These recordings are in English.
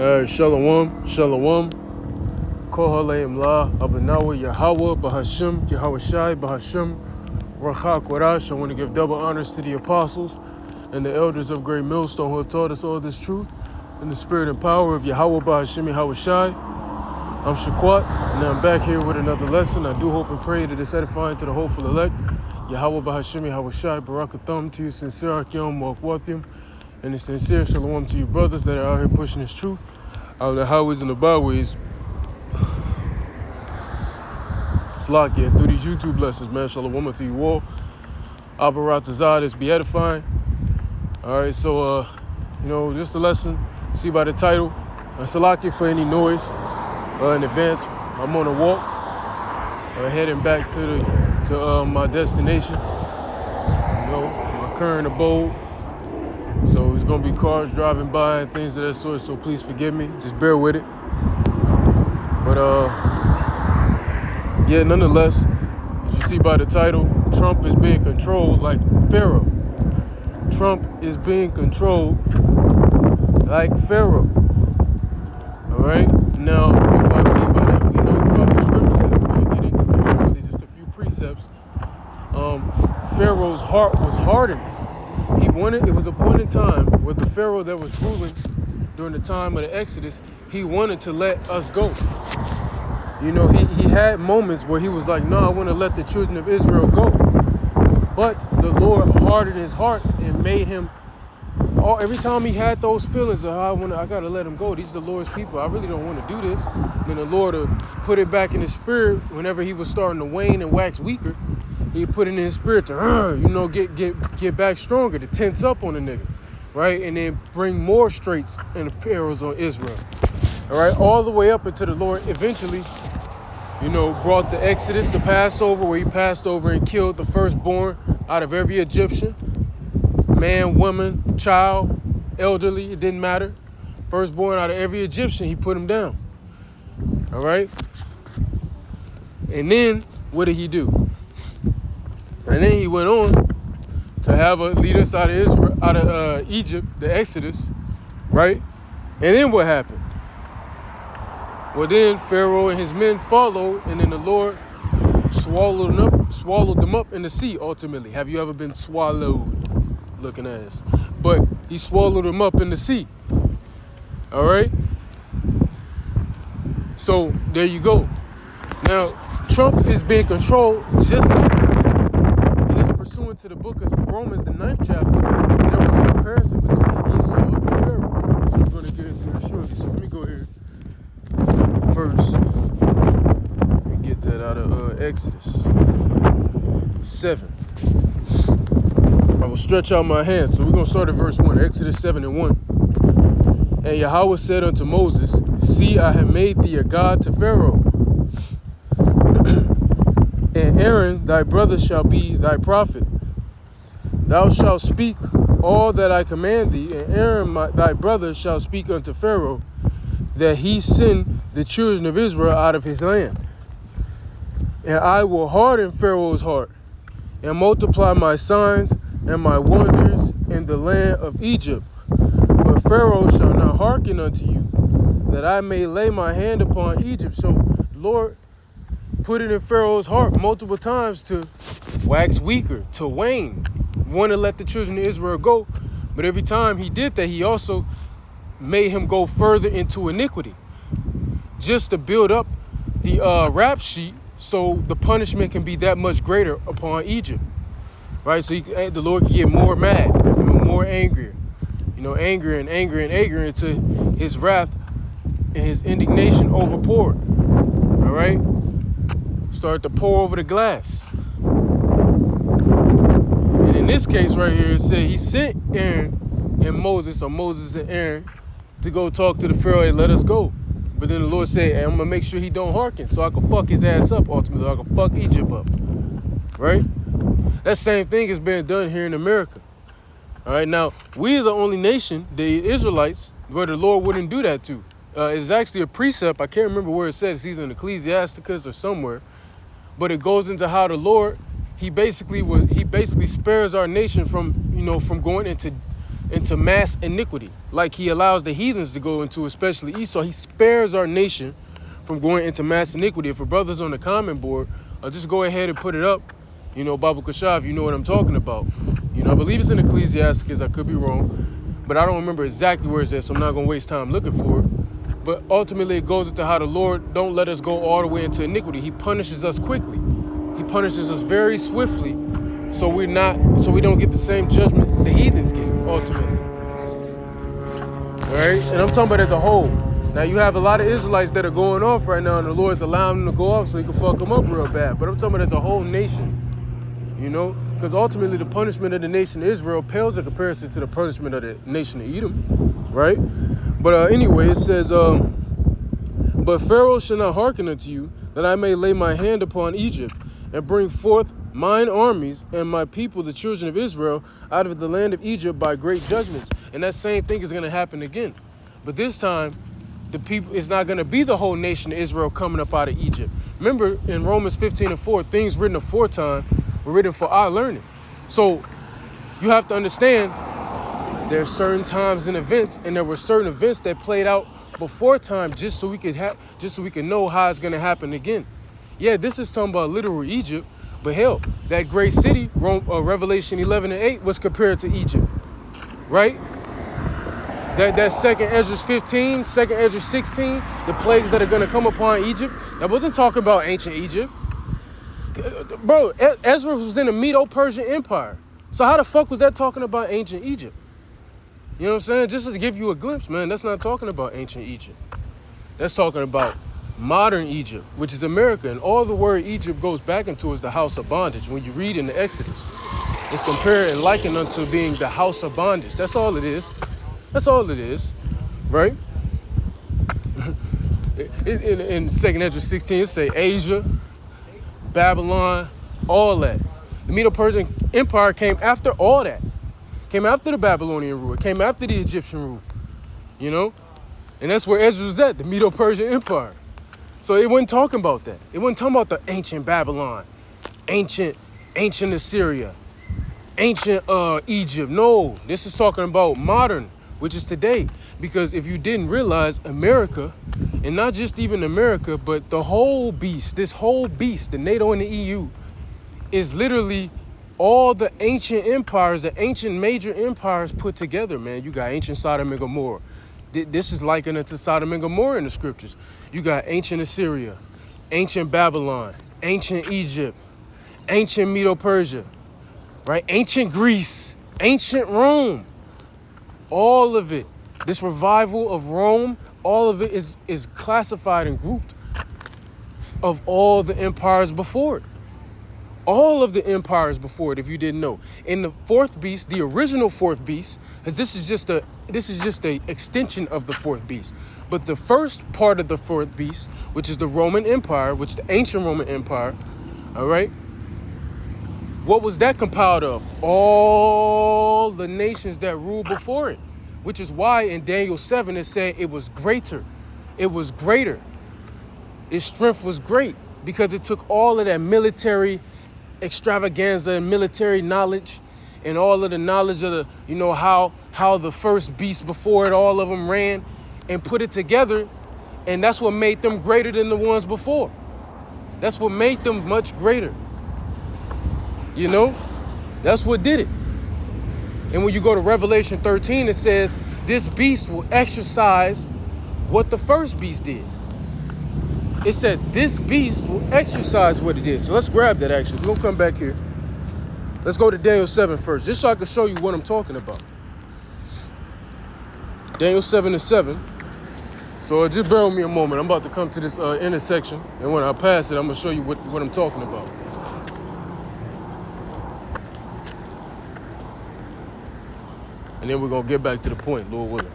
Shalom, shalom. Kohaleim la, Abanawa Yahweh, Bahashim, Yahweh Bahashim, Rachak Warash. I want to give double honors to the apostles and the elders of Great Millstone who have taught us all this truth in the spirit and power of Yahweh Bahashim, Yahweh Shai. I'm Shaquat, and I'm back here with another lesson. I do hope and pray that it's edifying to the hopeful elect. Yahweh Bahashim, Yahweh Shai, Barakatham to you, sincere Akyam, Wakwathim, and a sincere shalom to you brothers that are out here pushing this truth out in the highways and the byways. It's locked in through these YouTube lessons, man. Shalom to you all. Abaratazah, this be edifying. All right, so, just a lesson. See by the title. Salaki for any noise. In advance, I'm on a walk, heading back to my destination. My current abode. So there's gonna be cars driving by and things of that sort. So please forgive me. Just bear with it. But nonetheless, as you see by the title, Trump is being controlled like Pharaoh. Trump is being controlled like Pharaoh. All right. Now, what I mean by that, we know throughout the scriptures that we're going to get into here shortly, just a few precepts. Pharaoh's heart was hardened. It was a point in time where the Pharaoh that was ruling during the time of the Exodus, he wanted to let us go. He had moments where he was like, no, I want to let the children of Israel go. But the Lord hardened his heart and made him, every time he had those feelings of, I got to let him go. These are the Lord's people. I really don't want to do this. Then the Lord would put it back in his spirit whenever he was starting to wane and wax weaker. He put it in his spirit to, get back stronger, to tense up on the nigga, right? And then bring more straits and perils on Israel, all right? All the way up until the Lord eventually, brought the Exodus, the Passover, where he passed over and killed the firstborn out of every Egyptian, man, woman, child, elderly, it didn't matter. Firstborn out of every Egyptian, he put him down, all right? And then what did he do? And then he went on to have a lead us out of Egypt, the Exodus, right? And then what happened? Well, then Pharaoh and his men followed, and then the Lord swallowed them up in the sea. Ultimately, have you ever been swallowed? Looking ass, but he swallowed them up in the sea. All right. So there you go. Now Trump is being controlled just like this guy. Pursuant to the book of Romans, the 9th chapter, there was a comparison between Esau and Pharaoh. We're going to get into that shortly. So let me go here first. Let me get that out of Exodus 7. I will stretch out my hands. So we're going to start at verse 1, Exodus 7 and 1. And Yahweh said unto Moses, See, I have made thee a god to Pharaoh. And Aaron thy brother shall be thy prophet. Thou shalt speak all that I command thee, and Aaron thy brother shall speak unto Pharaoh, that he send the children of Israel out of his land. And I will harden Pharaoh's heart, and multiply my signs and my wonders in the land of Egypt. But Pharaoh shall not hearken unto you, that I may lay my hand upon Egypt. So, Lord, put it in Pharaoh's heart multiple times to wax weaker, to wane, want to let the children of Israel go. But every time he did that, he also made him go further into iniquity, just to build up the rap sheet so the punishment can be that much greater upon Egypt, right? So the Lord can get more mad, more angrier, angrier and angrier and angrier until his wrath and his indignation overpoured, all right? Start to pour over the glass. And in this case right here, it said he sent Aaron and Moses, or Moses and Aaron, to go talk to the Pharaoh and let us go. But then the Lord said, hey, I'm going to make sure he don't hearken so I can fuck his ass up ultimately. I can fuck Egypt up. Right? That same thing is being done here in America. All right, now, we are the only nation, the Israelites, where the Lord wouldn't do that to. It's actually a precept. I can't remember where it says. It's either in Ecclesiasticus or somewhere. But it goes into how the Lord, he basically spares our nation from going into into mass iniquity, like he allows the heathens to go into, especially Esau. He spares our nation from going into mass iniquity. If a brother's on the comment board, I'll just go ahead and put it up. You know, Babu Kashav, you know what I'm talking about. You know, I believe it's in Ecclesiasticus. I could be wrong, but I don't remember exactly where it's at, so I'm not going to waste time looking for it. But ultimately, it goes into how the Lord don't let us go all the way into iniquity. He punishes us quickly. He punishes us very swiftly, so we don't get the same judgment the heathens get, ultimately. All right? And I'm talking about as a whole. Now, you have a lot of Israelites that are going off right now, and the Lord's allowing them to go off so he can fuck them up real bad. But I'm talking about as a whole nation, you know? Because ultimately, the punishment of the nation of Israel pales in comparison to the punishment of the nation of Edom, right? But anyway, it says, but Pharaoh shall not hearken unto you, that I may lay my hand upon Egypt, and bring forth mine armies and my people, the children of Israel, out of the land of Egypt by great judgments. And that same thing is going to happen again. But this time, the people, it's not going to be the whole nation of Israel coming up out of Egypt. Remember, in Romans 15:4, things written aforetime were written for our learning. So you have to understand there's certain times and events, and there were certain events that played out before time just so we could know how it's going to happen again. Yeah, this is talking about literal Egypt, but hell, that great city, Revelation 11:8, was compared to Egypt, right? That second Ezra 15, second Ezra 16, the plagues that are going to come upon Egypt, that wasn't talking about ancient Egypt. Bro, Ezra was in the Medo-Persian Empire. So how the fuck was that talking about ancient Egypt? You know what I'm saying? Just to give you a glimpse, man, that's not talking about ancient Egypt. That's talking about modern Egypt, which is America. And all the word Egypt goes back into is the house of bondage. When you read in the Exodus, it's compared and likened unto being the house of bondage. That's all it is. That's all it is, right? In 2nd Ezra 16, it say Asia, Babylon, all that. The Medo-Persian Empire came after all that. Came after the Babylonian rule. It came after the Egyptian rule, you know? And that's where Ezra was at, the Medo-Persian Empire. So it wasn't talking about that. It wasn't talking about the ancient Babylon, ancient Assyria, ancient Egypt. No, this is talking about modern, which is today. Because if you didn't realize, America, and not just even America, but the whole beast, this whole beast, the NATO and the EU, is literally all the ancient empires, the ancient major empires put together, man. You got ancient Sodom and Gomorrah. This is likened to Sodom and Gomorrah in the scriptures. You got ancient Assyria, ancient Babylon, ancient Egypt, ancient Medo-Persia, right? Ancient Greece, ancient Rome. All of it, this revival of Rome, all of it is classified and grouped of all the empires before it. All of the empires before it, if you didn't know. In the fourth beast, the original fourth beast, because this is just a extension of the fourth beast. But the first part of the fourth beast, which is the Roman Empire, which is the ancient Roman Empire, all right? What was that compiled of? All the nations that ruled before it, which is why in Daniel 7 it said it was greater. It was greater. Its strength was great because it took all of that military extravaganza and military knowledge and all of the knowledge of the, you know, how the first beast before it, all of them ran, and put it together. And that's what made them greater than the ones before. That's what made them much greater. You know, that's what did it. And when you go to Revelation 13, it says this beast will exercise what the first beast did. It said this beast will exercise what it did. So let's grab that actually. We're going to come back here. Let's go to Daniel 7 first, just so I can show you what I'm talking about. Daniel 7:7. So just bear with me a moment. I'm about to come to this intersection. And when I pass it, I'm going to show you what I'm talking about. And then we're going to get back to the point, Lord willing.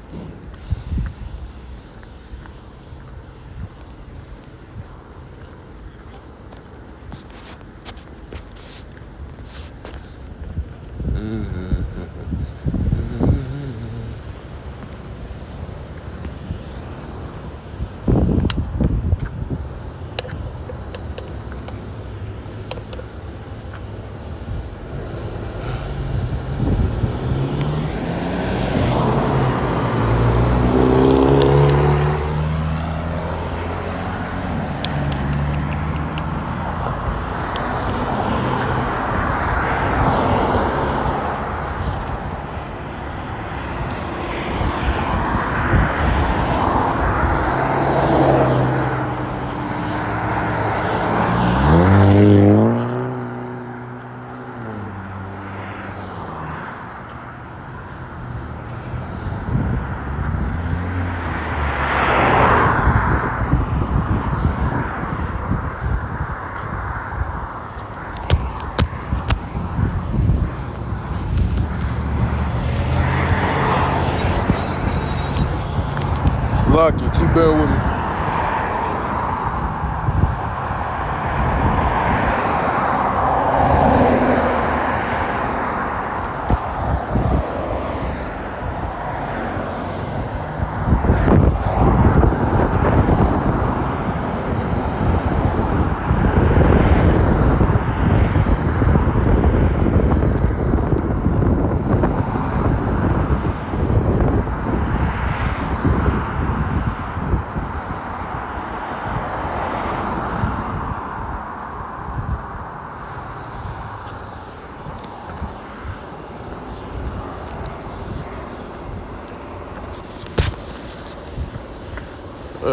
Salaki, keep bearing with me.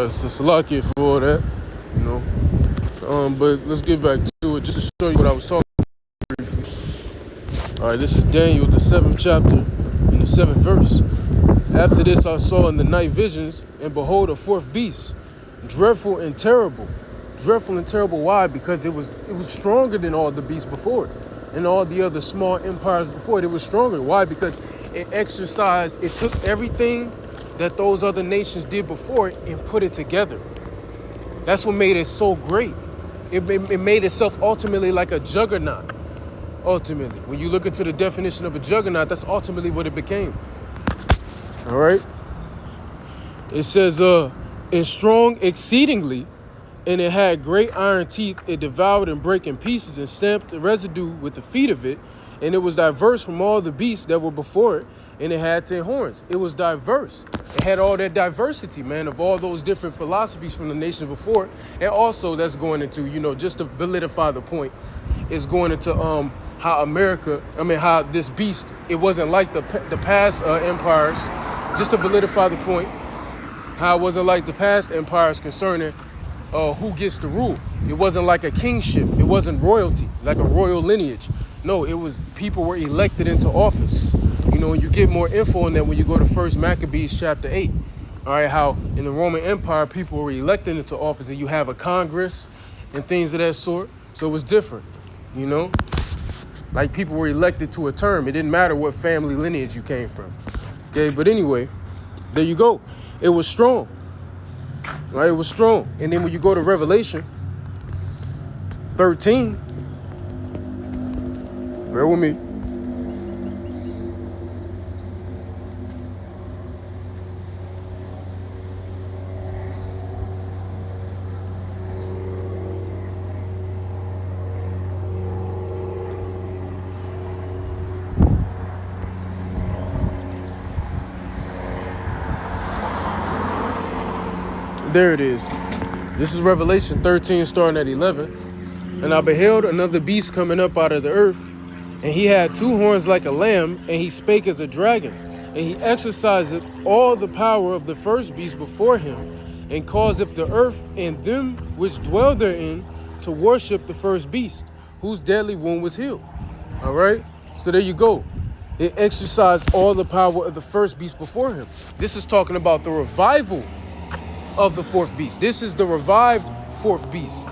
So Salakia for all that, you know. But let's get back to it just to show you what I was talking about briefly. All right, this is Daniel, the 7th chapter, and the 7th verse. After this I saw in the night visions, and behold, a fourth beast, dreadful and terrible. Dreadful and terrible, why? Because it was stronger than all the beasts before it, and all the other small empires before it. It was stronger. Why? Because it took everything that those other nations did before it and put it together. That's what made it so great. It made itself ultimately like a juggernaut. Ultimately, when you look into the definition of a juggernaut, that's ultimately what it became. All right. It says, and strong exceedingly, and it had great iron teeth. It devoured and brake in pieces and stamped the residue with the feet of it. And it was diverse from all the beasts that were before it, and it had 10 horns. It was diverse. It had all that diversity, man, of all those different philosophies from the nations before it. And also that's going into, just to validify the point, is going into how this beast, it wasn't like the past empires, just to validify the point, how it wasn't like the past empires concerning who gets to rule. It wasn't like a kingship. It wasn't royalty, like a royal lineage. No, it was people were elected into office. And you get more info on that when you go to 1 Maccabees chapter 8. All right, how in the Roman Empire, people were elected into office, and you have a Congress and things of that sort. So it was different, Like people were elected to a term. It didn't matter what family lineage you came from. Okay, but anyway, there you go. It was strong. Right, it was strong. And then when you go to Revelation 13, bear with me. There it is. This is Revelation 13, starting at 11. And I beheld another beast coming up out of the earth, and he had 2 horns like a lamb, and he spake as a dragon. And he exerciseth all the power of the first beast before him, and causeth the earth and them which dwell therein to worship the first beast, whose deadly wound was healed. All right? So there you go. It exercised all the power of the first beast before him. This is talking about the revival of the fourth beast. This is the revived fourth beast.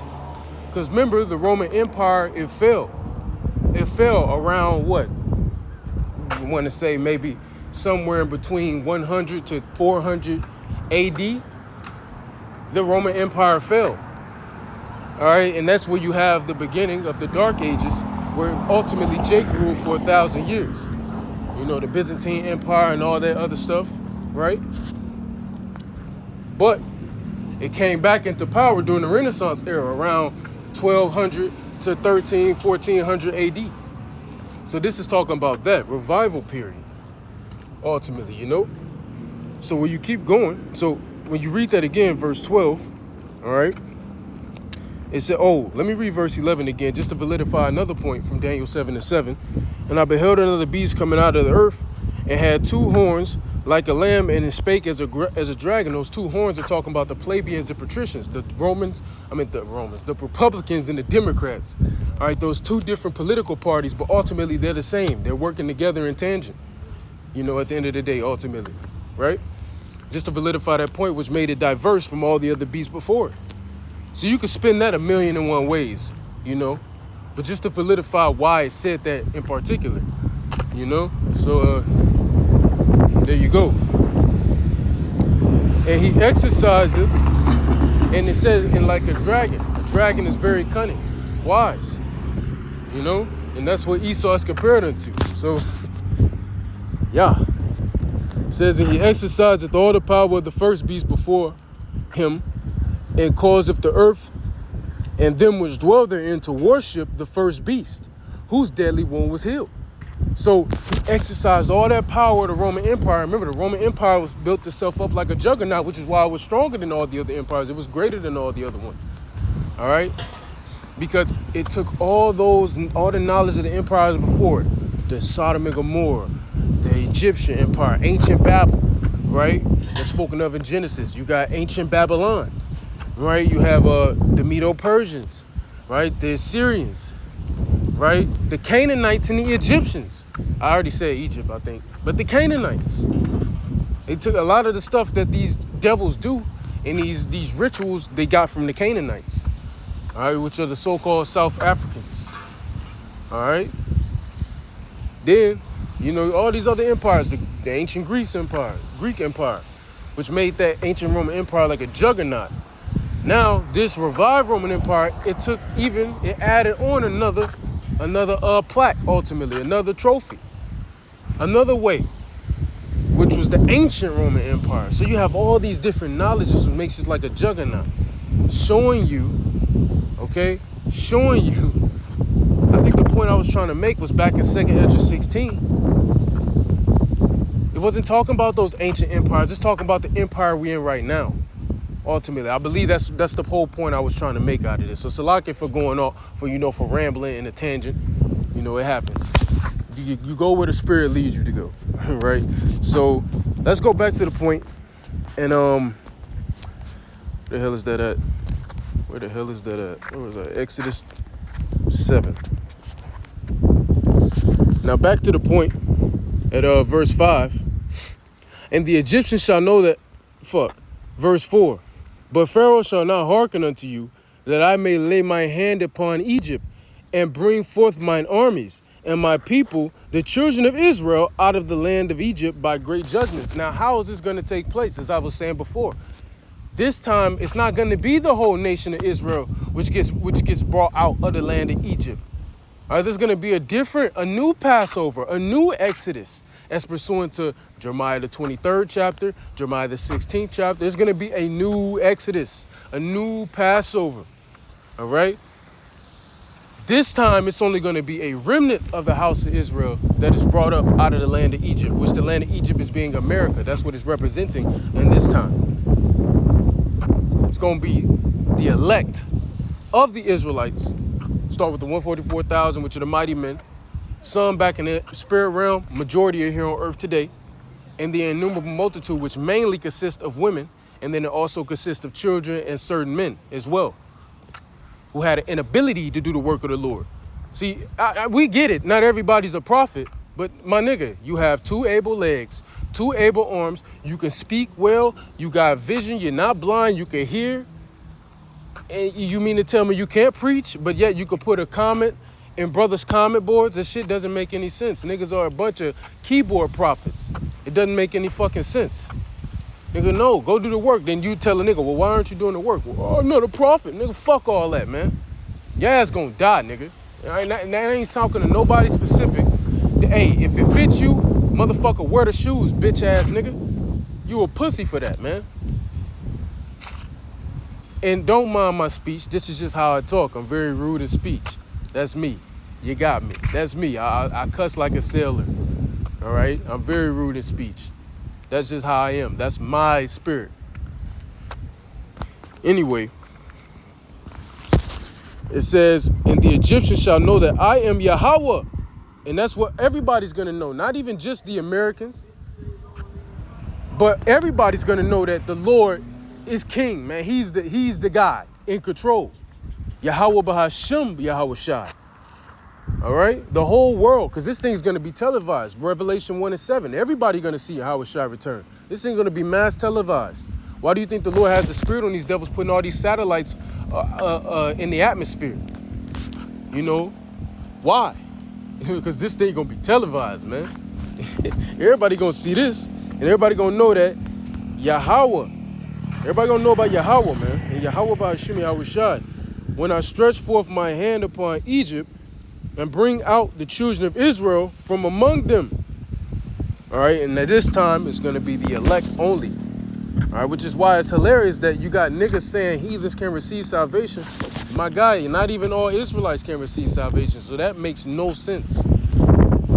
Because remember, the Roman Empire, it fell. It fell around what? I want to say maybe somewhere in between 100 to 400 AD. The Roman Empire fell. All right, and that's where you have the beginning of the Dark Ages, where ultimately Jake ruled for 1,000 years. The Byzantine Empire and all that other stuff, right? But it came back into power during the Renaissance era, around 1200 to 1400 AD. So this is talking about that revival period, ultimately, So when you keep going, so when you read that again, verse 12, all right, it said, let me read verse 11 again, just to validify another point from Daniel 7 and 7. And I beheld another beast coming out of the earth, and had 2 horns like a lamb, and it spake as a dragon. Those 2 horns are talking about the plebeians and patricians, the Republicans and the Democrats. All right, those 2 different political parties, but ultimately they're the same. They're working together in tangent, at the end of the day, ultimately, right? Just to validify that point, which made it diverse from all the other beasts before it. So you could spin that 1,000,001 ways, but just to validify why it said that in particular, So there you go. And he exercised it, and it says, in like a dragon. A dragon is very cunning, wise, you know? And that's what Esau is compared unto. So, yeah. It says that he exerciseth all the power of the first beast before him, and causeth the earth and them which dwell therein to worship the first beast, whose deadly wound was healed. So he exercised all that power of the Roman Empire. Remember, the Roman Empire was built itself up like a juggernaut, which is why it was stronger than all the other empires. It was greater than all the other ones. All right? Because it took all the knowledge of the empires before it. The Sodom and Gomorrah, the Egyptian Empire, ancient Babel, right? That's spoken of in Genesis. You got ancient Babylon, right? You have the Medo-Persians, right? The Assyrians, right? The Canaanites and the Egyptians. I already said Egypt, I think. But the Canaanites. They took a lot of the stuff that these devils do and these rituals they got from the Canaanites, all right, which are the so-called South Africans, all right? Then, you know, all these other empires, the ancient Greek Empire, which made that ancient Roman Empire like a juggernaut. Now, this revived Roman Empire, it added on another plaque, ultimately, another trophy, another way, which was the ancient Roman Empire. So you have all these different knowledges, which makes it like a juggernaut, showing you, I think the point I was trying to make was back in 2nd Ezra 16. It wasn't talking about those ancient empires. It's talking about the empire we're in right now. Ultimately, I believe that's the whole point I was trying to make out of this. So Salakia for going off, for rambling in a tangent. You know, it happens. You go where the spirit leads you to go, right? So let's go back to the point. And where the hell is that at? Where was that? Exodus 7. Now back to the point at verse 5. And the Egyptians shall know that, verse 4. But Pharaoh shall not hearken unto you, that I may lay my hand upon Egypt, and bring forth mine armies, and my people, the children of Israel, out of the land of Egypt by great judgments. Now, how is this going to take place? As I was saying before, this time it's not going to be the whole nation of Israel which gets brought out of the land of Egypt. All right, there's going to be a new Passover, a new Exodus, as pursuant to Jeremiah the 23rd chapter, Jeremiah the 16th chapter. There's going to be a new Exodus, a new Passover. All right. This time, it's only going to be a remnant of the house of Israel that is brought up out of the land of Egypt, which the land of Egypt is being America. That's what it's representing in this time. It's going to be the elect of the Israelites. Start with the 144,000, which are the mighty men. Some back in the spirit realm, majority are here on earth today. And the innumerable multitude, which mainly consists of women, and then it also consists of children and certain men as well, who had an inability to do the work of the Lord. See, we get it. Not everybody's a prophet, but my nigga, you have 2 able legs, 2 able arms. You can speak well. You got vision. You're not blind. You can hear. And you mean to tell me you can't preach, but yet you could put a comment in brothers' comment boards? That shit doesn't make any sense. Niggas are a bunch of keyboard prophets. It doesn't make any fucking sense. Nigga, no, go do the work. Then you tell a nigga, well, why aren't you doing the work? Well, I'm not a prophet. Nigga, fuck all that, man. Your ass gonna die, nigga. That ain't talking to nobody specific. Hey, if it fits you, motherfucker, wear the shoes, bitch ass nigga. You a pussy for that, man. And don't mind my speech. This is just how I talk. I'm very rude in speech. That's me. You got me. That's me. I cuss like a sailor. All right? I'm very rude in speech. That's just how I am. That's my spirit. Anyway, it says, and the Egyptians shall know that I am Yahweh. And that's what everybody's going to know. Not even just the Americans, but everybody's going to know that the Lord is king, man. He's the God in control. Yahweh Bahasham Yahweh Shai. All right? The whole world, because this thing's going to be televised. Revelation 1:7. Everybody going to see Yahweh Shai return. This thing's going to be mass televised. Why do you think the Lord has the spirit on these devils putting all these satellites in the atmosphere? You know? Why? Because this thing going to be televised, man. Everybody going to see this. And everybody going to know that Yahweh Everybody gonna know about Yahweh, man. And Yahweh by Hashem Yahushai. When I stretch forth my hand upon Egypt and bring out the children of Israel from among them. All right, and at this time, it's gonna be the elect only. All right, which is why it's hilarious that you got niggas saying heathens can receive salvation. My guy, not even all Israelites can receive salvation. So that makes no sense.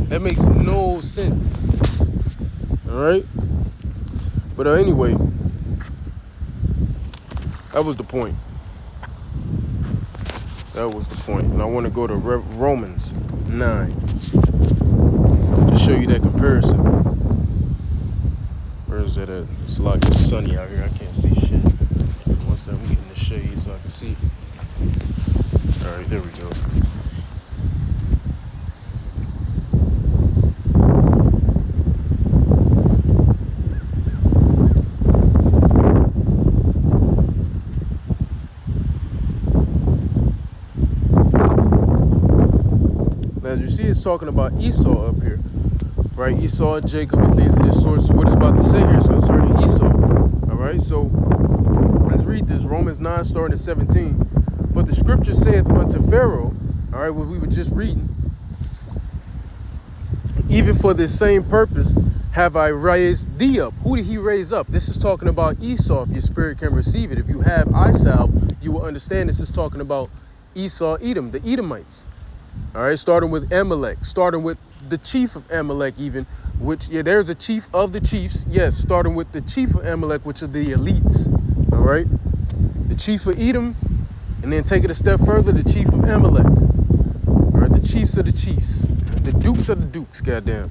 That makes no sense. All right. But anyway, that was the point. That was the point. And I want to go to Romans 9 to show you that comparison. Where is that at? It's like it's sunny out here. I can't see shit. One second, I'm getting the shade so I can see. All right, there we go. As you see, it's talking about Esau up here, right? Esau, Jacob, and things of this sort. So what it's about to say here is concerning Esau. All right, so let's read this. Romans 9, starting at 17. For the scripture saith unto Pharaoh, all right, what we were just reading, even for this same purpose have I raised thee up. Who did he raise up? This is talking about Esau, if your spirit can receive it. If you have eye salve, you will understand this is talking about Esau, Edom, the Edomites. All right, starting with Amalek, starting with the chief of Amalek even, which, yeah, there's a chief of the chiefs. Yes, starting with the chief of Amalek, which are the elites. All right, the chief of Edom, and then take it a step further, the chief of Amalek. All right, the chiefs of the chiefs, the dukes of the dukes, goddamn.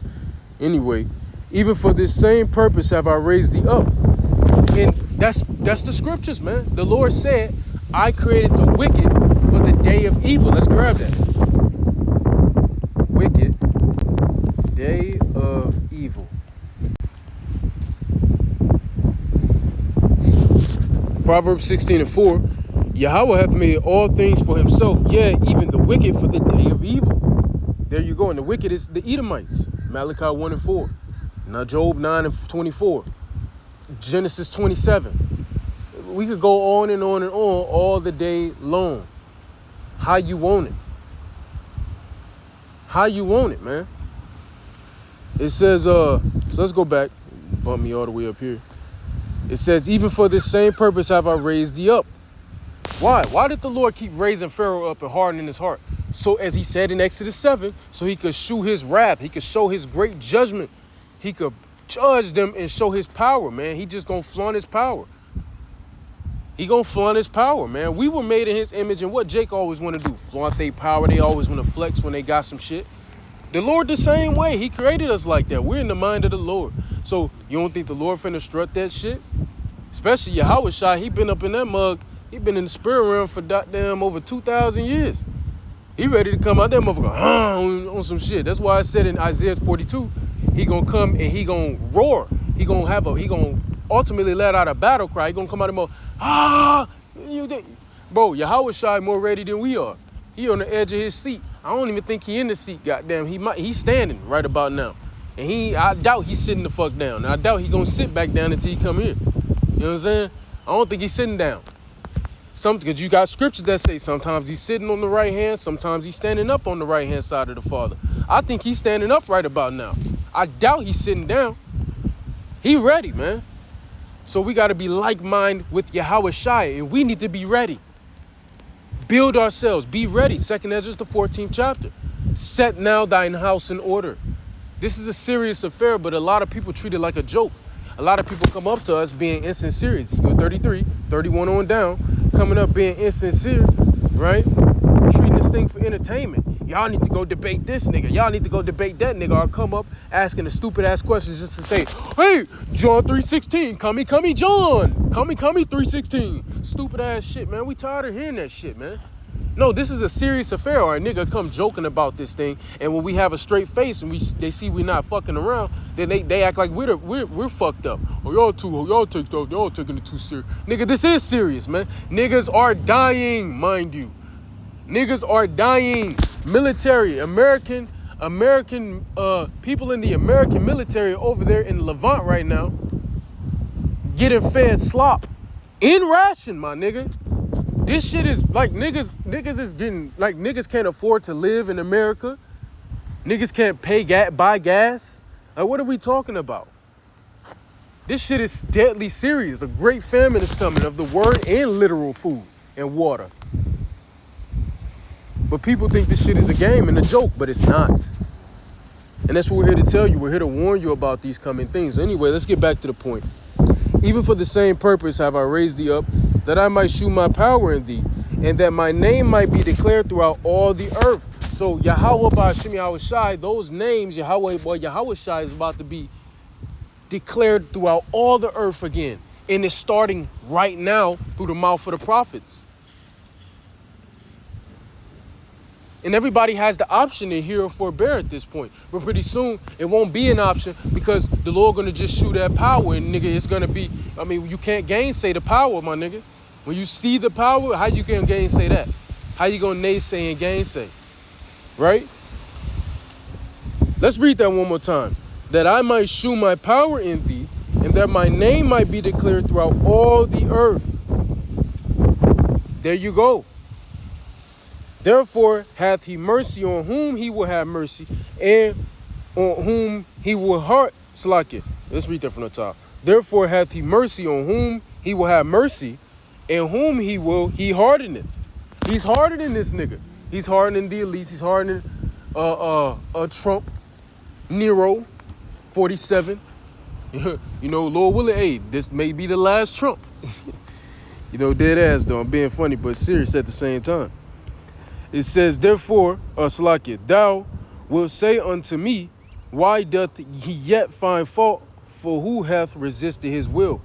Anyway, even for this same purpose have I raised thee up. And that's the scriptures, man. The Lord said, I created the wicked for the day of evil. Let's grab that. Wicked, day of evil. Proverbs 16:4. Yahweh hath made all things for himself, yea, even the wicked for the day of evil. There you go. And the wicked is the Edomites. Malachi 1:4. Now Job 9:24. Genesis 27. We could go on and on and on all the day long. How you want it. How you want it, man. It says, so let's go back. Bump me all the way up here. It says, even for this same purpose have I raised thee up. Why? Why did the Lord keep raising Pharaoh up and hardening his heart? So as he said in Exodus 7, so he could shew his wrath. He could show his great judgment. He could judge them and show his power, man. He just gonna flaunt his power. He gonna flaunt his power, man. We were made in his image, and what Jake always want to do, flaunt their power. They always want to flex when they got some shit. The Lord the same way. He created us like that. We're in the mind of the Lord. So you don't think the Lord finna strut that shit? Especially Yahweh Shai. He been up in that mug. He been in the spirit realm for goddamn over 2,000 years. He ready to come out that motherfucker on some shit. That's why I said in Isaiah 42, he gonna come and he gonna roar. He gonna ultimately let out a battle cry. He gonna come out and bro, Yahweh Shai more ready than we are. He on the edge of his seat. I don't even think he in the seat, goddamn. He's standing right about now. And I doubt he's sitting the fuck down. And I doubt he gonna sit back down until he come here. You know what I'm saying? I don't think he's sitting down. Because you got scriptures that say sometimes he's sitting on the right hand, sometimes he's standing up on the right hand side of the Father. I think he's standing up right about now. I doubt he's sitting down. He ready, man. So we got to be like-minded with Yahweh Shai, and we need to be ready. Build ourselves. Be ready. 2 Ezra, the 14th chapter. Set now thine house in order. This is a serious affair, but a lot of people treat it like a joke. A lot of people come up to us being insincere. Ezekiel 33, 31 on down, coming up being insincere, right? Treating this thing for entertainment. Y'all need to go debate this nigga. Y'all need to go debate that nigga. Or come up asking the stupid ass questions just to say, hey, John 3:16, come John. Come 3:16. Stupid ass shit, man. We tired of hearing that shit, man. No, this is a serious affair. Or a nigga come joking about this thing, and when we have a straight face and they see we not fucking around, then they act like we're fucked up. Oh, y'all taking it too serious. Nigga, this is serious, man. Niggas are dying, mind you. Niggas are dying. Military, American people in the American military over there in Levant right now getting fed slop. In ration, my nigga. This shit is like niggas is getting, like niggas can't afford to live in America. Niggas can't buy gas. Like, what are we talking about? This shit is deadly serious. A great famine is coming of the word and literal food and water. But people think this shit is a game and a joke, but it's not. And that's what we're here to tell you. We're here to warn you about these coming things. Anyway, let's get back to the point. Even for the same purpose have I raised thee up, that I might shew my power in thee, and that my name might be declared throughout all the earth. So Yahweh Ba'Shem Yahweh Shai, those names, Yahweh Shai is about to be declared throughout all the earth again. And it's starting right now through the mouth of the prophets. And everybody has the option to hear or forbear at this point. But pretty soon, it won't be an option because the Lord going to just shoot that power. And, nigga, it's going to be, I mean, you can't gainsay the power, my nigga. When you see the power, how you can gainsay that? How you going to naysay and gainsay? Right? Let's read that one more time. That I might shew my power in thee, and that my name might be declared throughout all the earth. There you go. Therefore hath he mercy on whom he will have mercy, and on whom he will heart. Slack it. Let's read that from the top. Therefore hath he mercy on whom he will have mercy, and whom he hardeneth. He's hardening this nigga. He's hardening the elites. He's hardening Trump, Nero, 47. You know, Lord willing, hey, this may be the last Trump. You know, dead ass though. I'm being funny, but serious at the same time. It says, therefore, Salakia, thou wilt say unto me, why doth he yet find fault? For who hath resisted his will?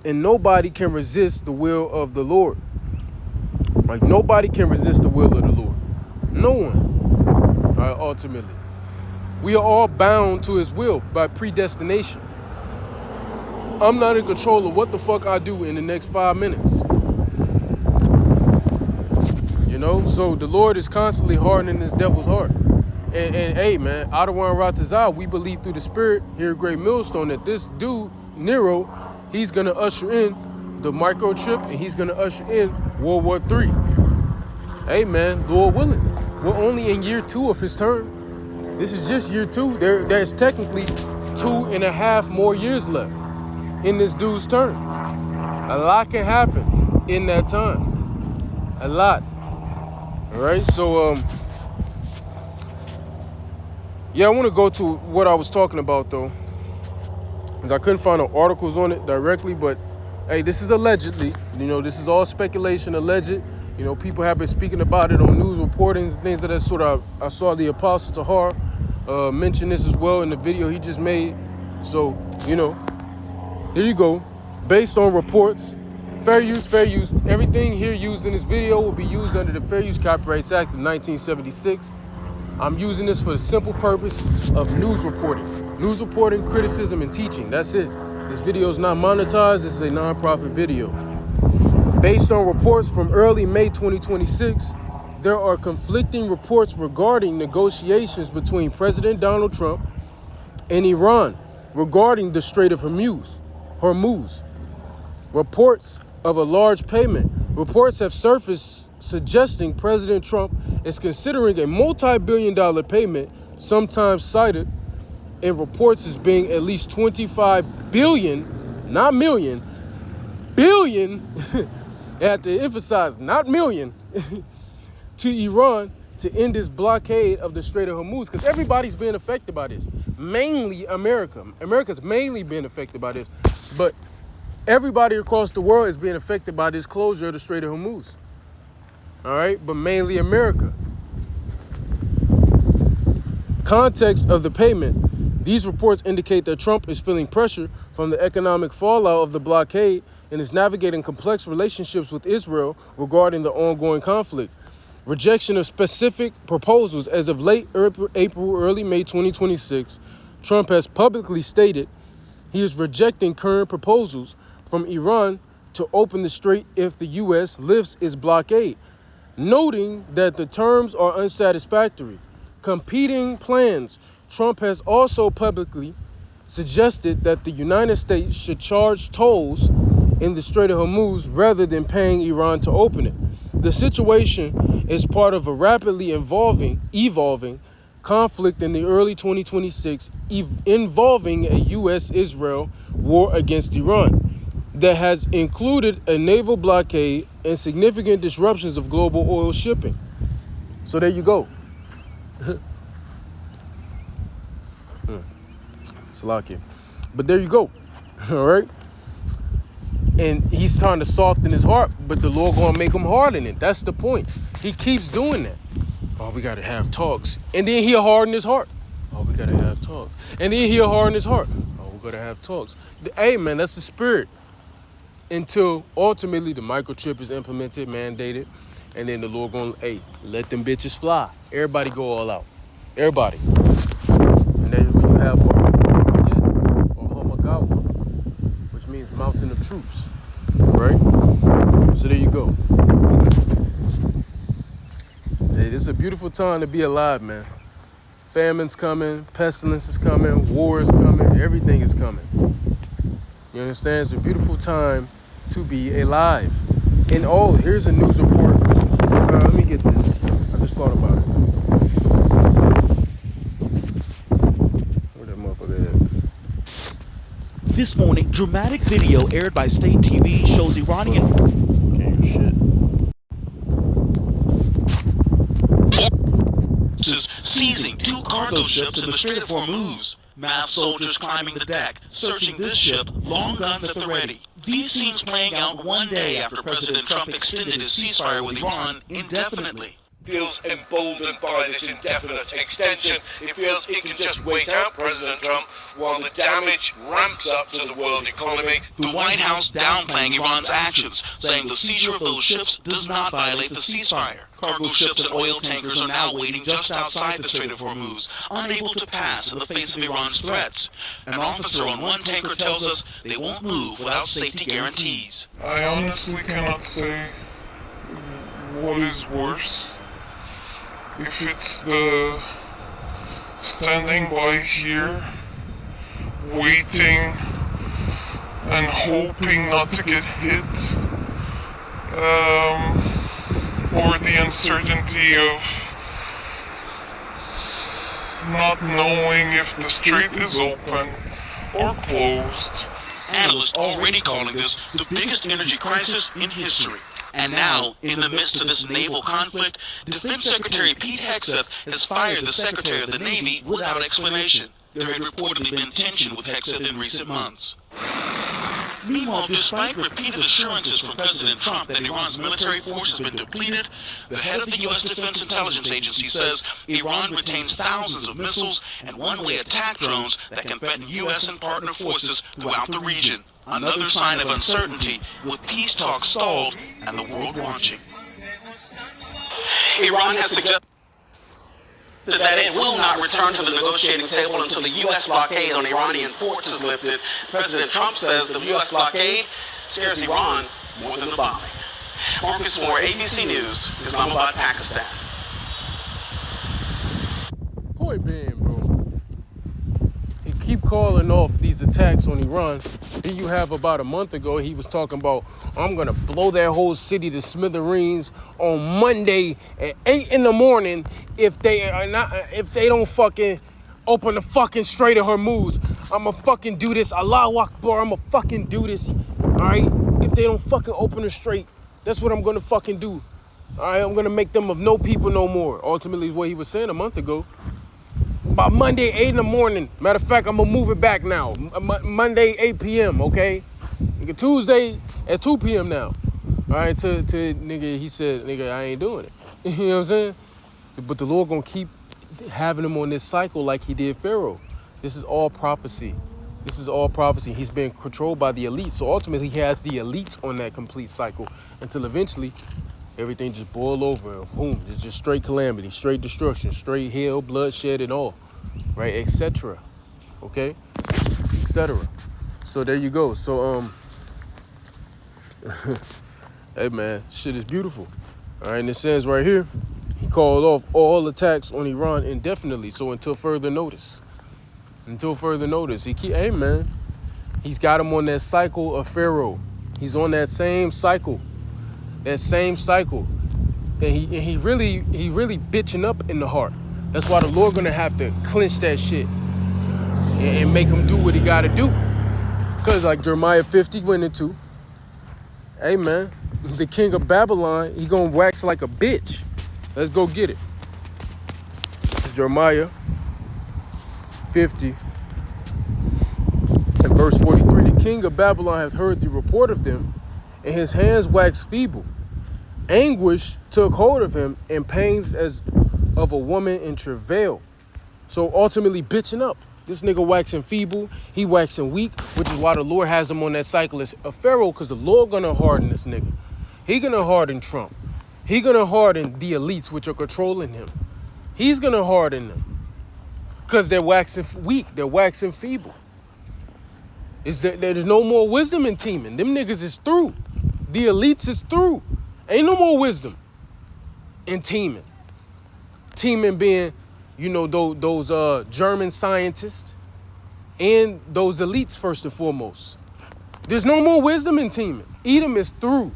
And nobody can resist the will of the Lord. Like, nobody can resist the will of the Lord. No one. All right, ultimately. We are all bound to his will by predestination. I'm not in control of what the fuck I do in the next 5 minutes. You know, so the Lord is constantly hardening this devil's heart. And hey, man, Adawan Ratazah, we believe through the Spirit here at Great Millstone that this dude, Nero, he's going to usher in the microchip and he's going to usher in World War III. Hey, man, Lord willing, we're only in year 2 of his term. This is just year 2. There's technically 2.5 more years left in this dude's term. A lot can happen in that time. A lot. All right, so yeah, I want to go to what I was talking about though, because I couldn't find no articles on it directly. But hey, this is allegedly. You know, this is all speculation, alleged. You know, people have been speaking about it on news reportings, things of that sort. I saw the Apostle Tahar mention this as well in the video he just made. So you know, here you go. Based on reports. Fair use, fair use. Everything here used in this video will be used under the Fair Use Copyrights Act of 1976. I'm using this for the simple purpose of news reporting. News reporting, criticism, and teaching. That's it. This video is not monetized. This is a non-profit video. Based on reports from early May 2026, there are conflicting reports regarding negotiations between President Donald Trump and Iran regarding the Strait of Hormuz. Reports of a large payment. Reports have surfaced suggesting President Trump is considering a multi-billion-dollar payment, sometimes cited in reports as being at least 25 billion, not million, billion, I have to emphasize, not million, to Iran to end this blockade of the Strait of Hormuz, because everybody's being affected by this. Mainly America. America's mainly being affected by this, but everybody across the world is being affected by this closure of the Strait of Hormuz. All right, but mainly America. Context of the payment. These reports indicate that Trump is feeling pressure from the economic fallout of the blockade and is navigating complex relationships with Israel regarding the ongoing conflict. Rejection of specific proposals. As of late April, early May 2026, Trump has publicly stated he is rejecting current proposals from Iran to open the strait if the U.S. lifts its blockade, noting that the terms are unsatisfactory. Competing plans. Trump has also publicly suggested that the United States should charge tolls in the Strait of Hormuz rather than paying Iran to open it. The situation is part of a rapidly evolving conflict in the early 2026 involving a U.S.-Israel war against Iran that has included a naval blockade and significant disruptions of global oil shipping. So there you go. Salakia. But there you go. All right. And he's trying to soften his heart, but the Lord gonna make him harden it. That's the point. He keeps doing that. Oh, we gotta have talks. And then he'll harden his heart. Oh, we gotta have talks. And then he'll harden his heart. Oh, we gotta have talks. Hey, man, that's the spirit. Until ultimately the microchip is implemented, mandated, and then the Lord gonna, hey, let them bitches fly. Everybody go all out. Everybody. And then when you have Hamagawa, which means mountain of troops, right? So there you go. Hey, it's a beautiful time to be alive, man. Famine's coming, pestilence is coming, war is coming, everything is coming. You understand? It's a beautiful time to be alive. And oh, here's a news report. Let me get this. I just thought about it. Where that motherfucker at? This morning, dramatic video aired by state TV shows Iranian. Okay, shit. Seizing 2 cargo ships in the Strait of Hormuz. Masked soldiers climbing the deck, searching this ship, long guns at the ready. These scenes playing out one day after President Trump extended his ceasefire with Iran indefinitely. Feels emboldened by this indefinite extension. It feels it can just wait out President Trump while the damage ramps up to the world economy. The White House downplaying Iran's actions, saying the seizure of those ships does not violate the ceasefire. Cargo ships and oil tankers are now waiting just outside the Strait of Hormuz, unable to pass in the face of Iran's threats. An officer on one tanker tells us they won't move without safety guarantees. I honestly cannot say what is worse. If it's the standing by here, waiting and hoping not to get hit, or the uncertainty of not knowing if the strait is open or closed. Analysts already calling this the biggest energy crisis in history. And now, in the midst of this naval conflict, Defense Secretary Pete Hegseth has fired the Secretary of the Navy without explanation. There had reportedly been tension with Hegseth in recent months. Meanwhile, despite repeated assurances from President Trump that Iran's military force has been depleted, the head of the U.S. Defense Intelligence Agency says Iran retains thousands of missiles and one-way attack drones that can threaten U.S. and partner forces throughout the region. Another sign of uncertainty, with peace talks stalled and the world watching. Iran has suggested that it will not return to the negotiating table until the U.S. blockade on Iranian ports is lifted. President Trump says the U.S. blockade scares Iran more than the bombing. Marcus Moore, ABC News, Islamabad, Pakistan. Point being, bro, he keep calling off these attacks on Iran. Then you have about a month ago, he was talking about, I'm gonna blow that whole city to smithereens on Monday at 8 in the morning if they don't fucking open the fucking Strait of Hormuz. I'ma fucking do this. Allahu Akbar, I'ma fucking do this. Alright? If they don't fucking open the strait, that's what I'm gonna fucking do. Alright, I'm gonna make them of no people no more. Ultimately, what he was saying a month ago. By Monday, 8 in the morning. Matter of fact, I'm gonna move it back now. Monday, 8 p.m., okay? Nigga, Tuesday at 2 p.m. now. All right, to nigga, he said, nigga, I ain't doing it. You know what I'm saying? But the Lord gonna keep having him on this cycle like he did Pharaoh. This is all prophecy. This is all prophecy. He's being controlled by the elite. So ultimately, he has the elites on that complete cycle until eventually everything just boil over and boom, it's just straight calamity, straight destruction, straight hell, bloodshed and all, right, etc. Okay, etc. So there you go. So hey man, shit is beautiful. All right, and it says right here, he called off all attacks on Iran indefinitely. So until further notice. Hey man, he's got him on that cycle of Pharaoh. He's on that same cycle. That same cycle. And he really bitching up in the heart. That's why the Lord gonna have to clinch that shit and make him do what he gotta do. Cause like Jeremiah 50 went into, hey man, the king of Babylon, he gonna wax like a bitch. Let's go get it. It's Jeremiah 50 and verse 43. The king of Babylon hath heard the report of them, and his hands waxed feeble. Anguish took hold of him, and pains as of a woman in travail. So ultimately bitching up. This nigga waxing feeble, he waxing weak, which is why the Lord has him on that cycle of Pharaoh, because the Lord gonna harden this nigga. He gonna harden Trump. He gonna harden the elites which are controlling him. He's gonna harden them. Because they're waxing weak, they're waxing feeble. There's no more wisdom in teaming. Them niggas is through. The elites is through. Ain't no more wisdom in teaming. Teaming being, you know, those German scientists and those elites first and foremost. There's no more wisdom in teaming. Edom is through.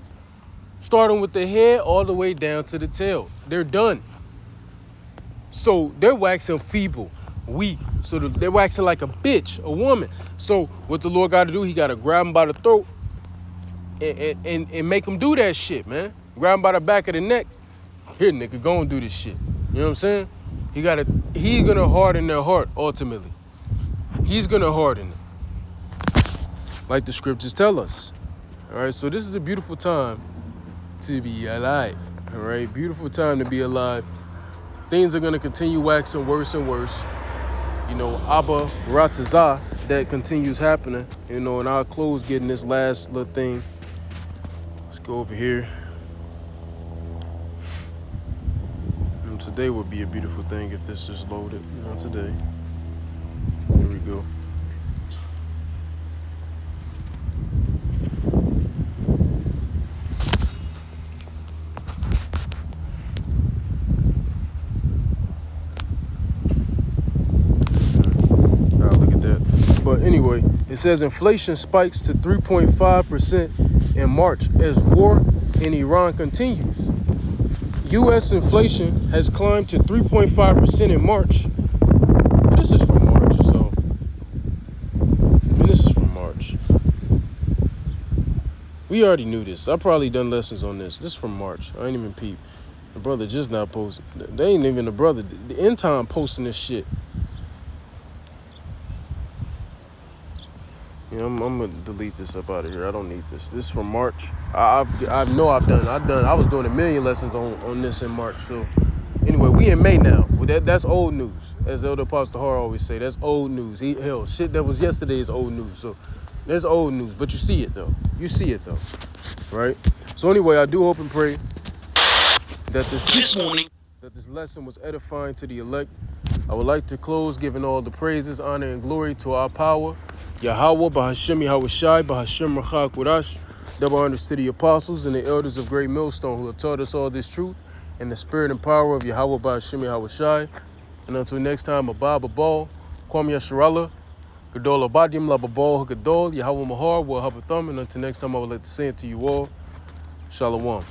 Starting with the head all the way down to the tail. They're done. So they're waxing feeble, weak. So they're waxing like a bitch, a woman. So what the Lord got to do, he got to grab them by the throat and make them do that shit, man. Grab them by the back of the neck. Here, nigga, go and do this shit. You know what I'm saying? He's going to harden their heart, ultimately. He's going to harden it. Like the scriptures tell us. All right, so this is a beautiful time to be alive. All right, beautiful time to be alive. Things are going to continue waxing worse and worse. You know, Abba Ratazah, that continues happening. You know, and I'll close getting this last little thing. Let's go over here. And today would be a beautiful thing if this is loaded. You know, today. Here we go. But anyway, it says inflation spikes to 3.5% in March as war in Iran continues. U.S. inflation has climbed to 3.5% in March. This is from March, so this is from March. We already knew this. I probably done lessons on this. This is from March. I ain't even peep. The brother just now posted. They ain't even the brother. The end time posting this shit. Yeah, I'm gonna delete this up out of here. I don't need this. This is from March. I was doing a million lessons on this in March. So anyway, we in May now. Well, that's old news. As Elder Pastor Har always say, that's old news. Hell, shit that was yesterday is old news. So that's old news. But you see it though. Right? So anyway, I do hope and pray that this lesson was edifying to the elect. I would like to close giving all the praises, honor, and glory to our power, Yahweh, Bahashim Yahweh Shai, Bahashim Rachak Wadash, double honors to the apostles and the elders of Great Millstone who have taught us all this truth and the spirit and power of Yahweh, Bahashim Yahweh Shai. And until next time, Abba Babal, Kwam Yasharallah, Gadol Abadim, Lababal, Gadol, Yahweh Mahar, Wahabatham. And until next time, I would like to say it to you all, Shalom.